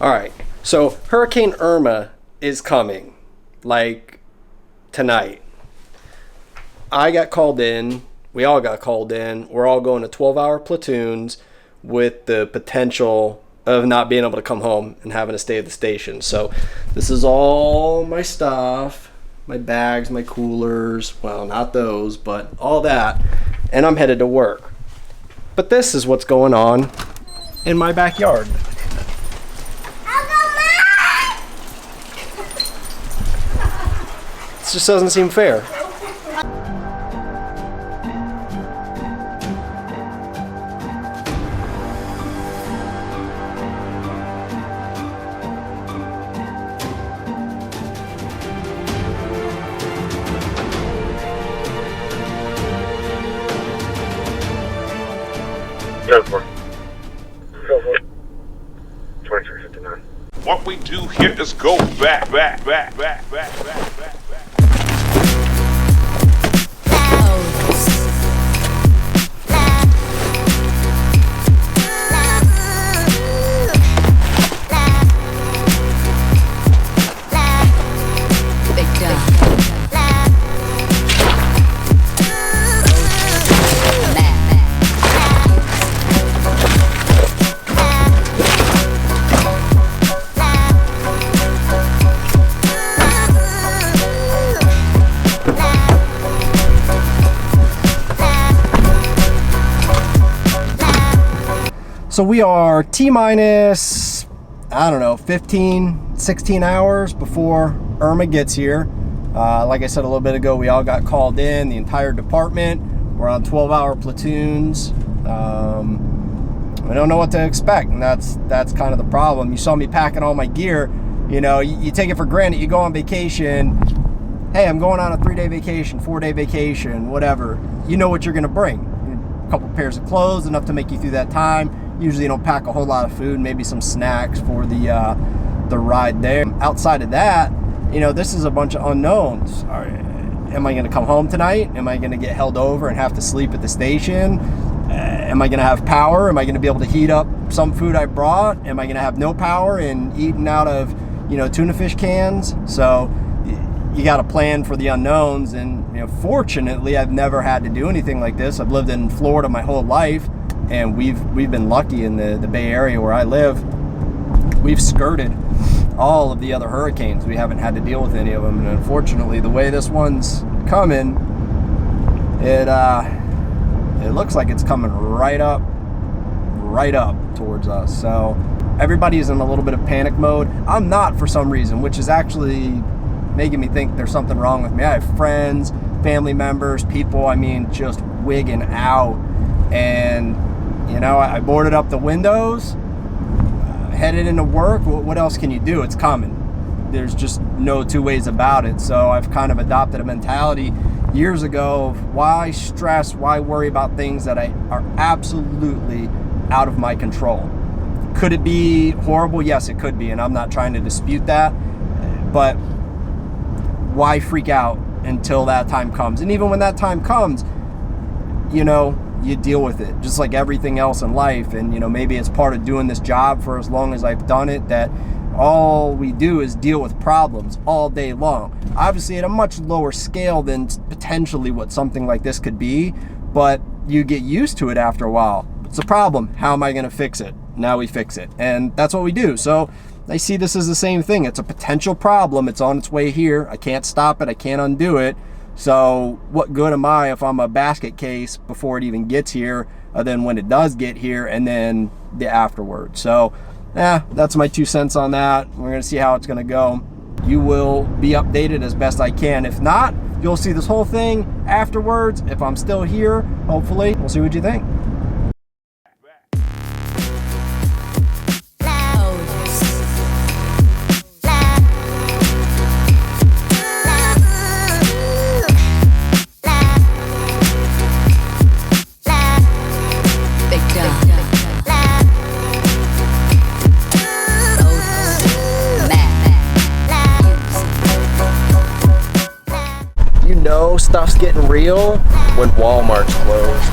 All right. So Hurricane Irma is coming, like tonight. I got called in. We all got called in. We're all going to 12-hour platoons with the potential of not being able to come home and having to stay at the station. So this is all my stuff, my bags, my coolers. Well, not those, but all that. And I'm headed to work. But this is what's going on in my backyard. This just doesn't seem fair. Go for it. 2359. What we do here is go back. So we are T-minus, I don't know, 15, 16 hours before Irma gets here. Like I said a little bit ago, we all got called in, the entire department. We're on 12-hour platoons. We don't know what to expect, and that's kind of the problem. You saw me packing all my gear. You know, you take it for granted. You go on vacation. Hey, I'm going on a 3-day vacation, 4-day vacation, whatever. You know what you're going to bring. A couple pairs of clothes, enough to make you through that time. Usually you don't pack a whole lot of food, maybe some snacks for the ride there. Outside of that, you know, this is a bunch of unknowns. Am I going to come home tonight? Am I going to get held over and have to sleep at the station? Am I going to have power? Am I going to be able to heat up some food I brought? Am I going to have no power and eating out of, you know, tuna fish cans? So you got to plan for the unknowns. And, you know, fortunately, I've never had to do anything like this. I've lived in Florida my whole life. And we've been lucky in the Bay Area where I live. We've skirted all of the other hurricanes. We haven't had to deal with any of them. And unfortunately, the way this one's coming, it looks like it's coming right up towards us. So everybody's in a little bit of panic mode. I'm not, for some reason, which is actually making me think there's something wrong with me. I have friends, family members, people, I mean, just wigging out. And you know, I boarded up the windows, headed into work. What else can you do? It's coming. There's just no two ways about it. So I've kind of adopted a mentality years ago of why stress, why worry about things that are absolutely out of my control. Could it be horrible? Yes, it could be. And I'm not trying to dispute that. But why freak out until that time comes? And even when that time comes, you know, you deal with it just like everything else in life. And you know, maybe it's part of doing this job for as long as I've done it, that all we do is deal with problems all day long, obviously at a much lower scale than potentially what something like this could be, but you get used to it after a while. It's a problem. How am I going to fix it? Now we fix it, and that's what we do. So I see this as the same thing. It's a potential problem. It's on its way here. I can't stop it. I can't undo it. So what good am I if I'm a basket case before it even gets here, then when it does get here, and then the afterward. So that's my 2 cents on that. We're going to see how it's going to go. You will be updated as best I can. If not, you'll see this whole thing afterwards. If I'm still here, hopefully, we'll see what you think. know stuff's getting real when Walmart's closed.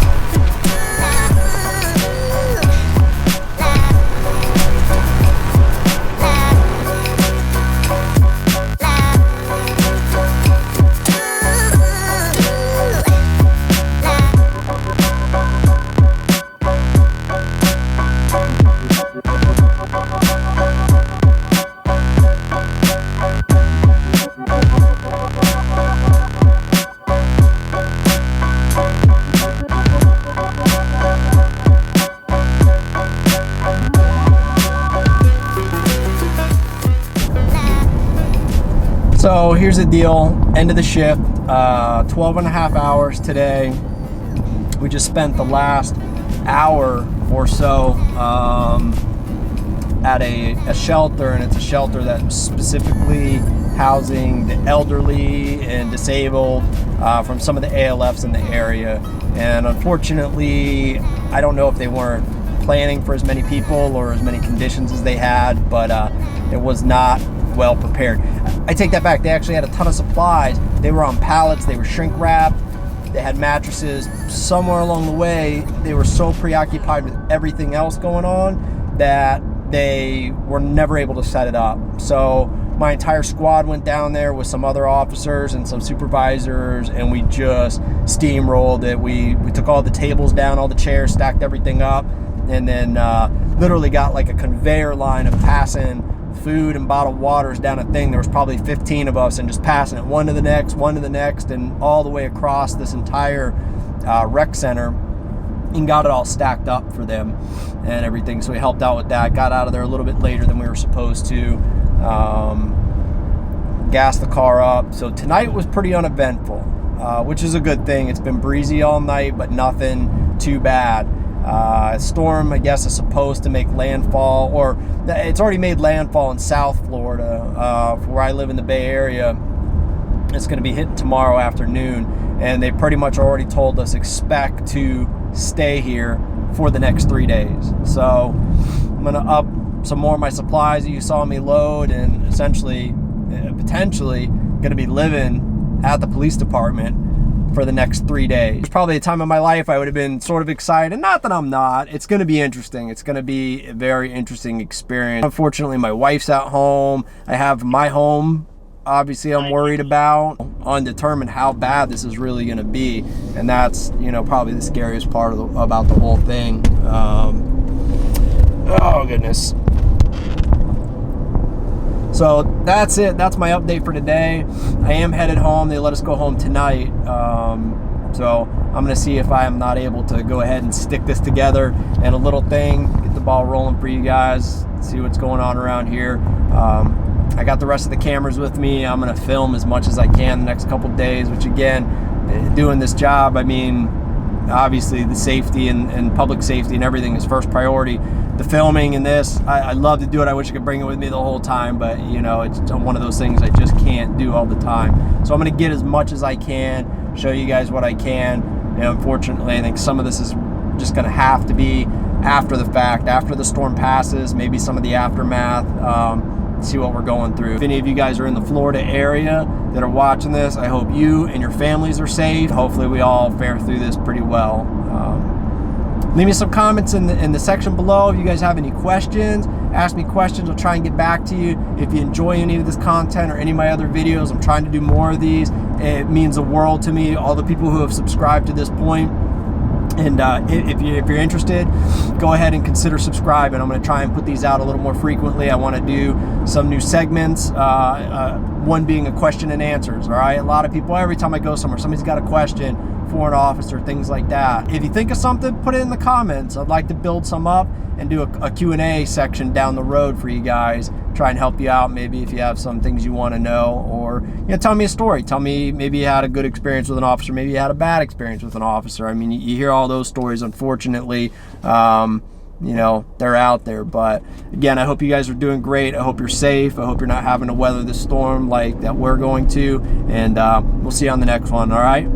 So here's the deal, end of the shift, 12 and a half hours today. We just spent the last hour or so at a shelter, and it's a shelter that's specifically housing the elderly and disabled from some of the ALFs in the area. And unfortunately, I don't know if they weren't planning for as many people or as many conditions as they had, but it was not well prepared. I take that back. They actually had a ton of supplies. They were on pallets. They were shrink wrapped. They had mattresses. Somewhere along the way, they were so preoccupied with everything else going on that they were never able to set it up. So my entire squad went down there with some other officers and some supervisors, and we just steamrolled it. We took all the tables down, all the chairs, stacked everything up, and then literally got like a conveyor line of passing food and bottled waters down a thing. There was probably 15 of us, and just passing it one to the next, and all the way across this entire rec center, and got it all stacked up for them and everything. So we helped out with that, got out of there a little bit later than we were supposed to, gassed the car up. So tonight was pretty uneventful, which is a good thing. It's been breezy all night, but nothing too bad. Storm, I guess, is supposed to make landfall, or it's already made landfall in South Florida, where I live in the Bay Area. It's going to be hitting tomorrow afternoon, and they pretty much already told us expect to stay here for the next 3 days. So I'm going to up some more of my supplies that you saw me load, and essentially, potentially, going to be living at the police department for the next 3 days. It's probably a time of my life I would have been sort of excited. Not that I'm not. It's going to be interesting. It's going to be a very interesting experience. Unfortunately, my wife's at home. I have my home, obviously, I'm worried about. Undetermined how bad this is really going to be. And that's, probably the scariest part about the whole thing. Oh, goodness. So that's it. That's my update for today. I am headed home. They let us go home tonight. So I'm going to see if I am not able to go ahead and stick this together and a little thing, get the ball rolling for you guys, see what's going on around here. I got the rest of the cameras with me. I'm going to film as much as I can the next couple days, which again, doing this job, I mean, obviously the safety and public safety and everything is first priority. The filming and this, I love to do it. I wish I could bring it with me the whole time, but it's one of those things I just can't do all the time. So I'm going to get as much as I can, show you guys what I can. And unfortunately, I think some of this is just going to have to be after the fact, after the storm passes, maybe some of the aftermath, see what we're going through. If any of you guys are in the Florida area that are watching this, I hope you and your families are safe. Hopefully we all fare through this pretty well. Leave me some comments in the section below. If you guys have any questions, ask me questions. I'll try and get back to you. If you enjoy any of this content or any of my other videos, I'm trying to do more of these. It means the world to me, all the people who have subscribed to this point. And if you're interested, go ahead and consider subscribing. I'm going to try and put these out a little more frequently. I want to do some new segments, one being a question and answers. All right, a lot of people, every time I go somewhere, somebody's got a question for an officer, things like that. If you think of something, put it in the comments. I'd like to build some up and do a Q&A section down the road for you guys. Try and help you out, maybe if you have some things you want to know, or tell me a story. Tell me maybe you had a good experience with an officer, maybe you had a bad experience with an officer. I mean, you hear all those stories, unfortunately. They're out there. But again, I hope you guys are doing great. I hope you're safe. I hope you're not having to weather the storm like that we're going to. And we'll see you on the next one. All right.